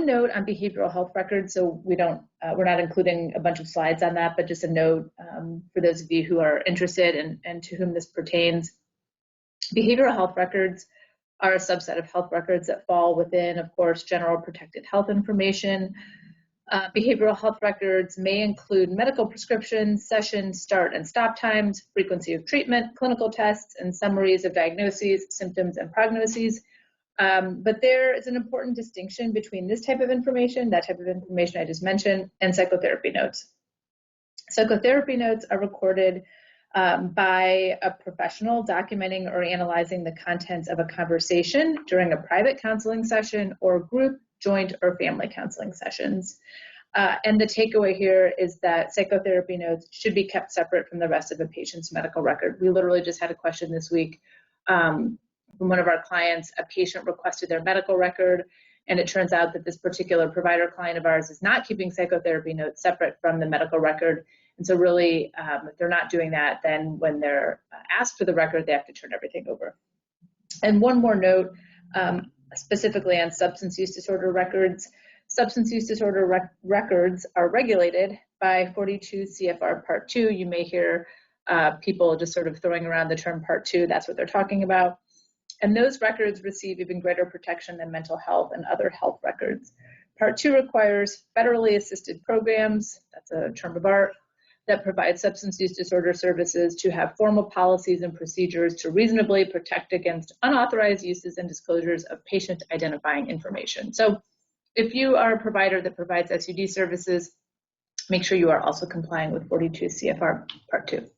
one note on behavioral health records, so we're not including a bunch of slides on that, but just a note for those of you who are interested and to whom this pertains. Behavioral health records are a subset of health records that fall within, of course, general protected health information. Behavioral health records may include medical prescriptions, session start and stop times, frequency of treatment, clinical tests, and summaries of diagnoses, symptoms, and prognoses. But there is an important distinction between this type of information, that type of information I just mentioned, and psychotherapy notes. Psychotherapy notes are recorded by a professional documenting or analyzing the contents of a conversation during a private counseling session or group, joint, or family counseling sessions. And the takeaway here is that psychotherapy notes should be kept separate from the rest of a patient's medical record. We literally just had a question this week from one of our clients. A patient requested their medical record, and it turns out that this particular provider client of ours is not keeping psychotherapy notes separate from the medical record. And so really, if they're not doing that, then when they're asked for the record, they have to turn everything over. And one more note, specifically on substance use disorder records. Substance use disorder records are regulated by 42 CFR Part 2. You may hear people just sort of throwing around the term Part 2. That's what they're talking about. And those records receive even greater protection than mental health and other health records. Part 2 requires federally assisted programs, that's a term of art, that provide substance use disorder services to have formal policies and procedures to reasonably protect against unauthorized uses and disclosures of patient identifying information. So if you are a provider that provides SUD services, make sure you are also complying with 42 CFR Part 2.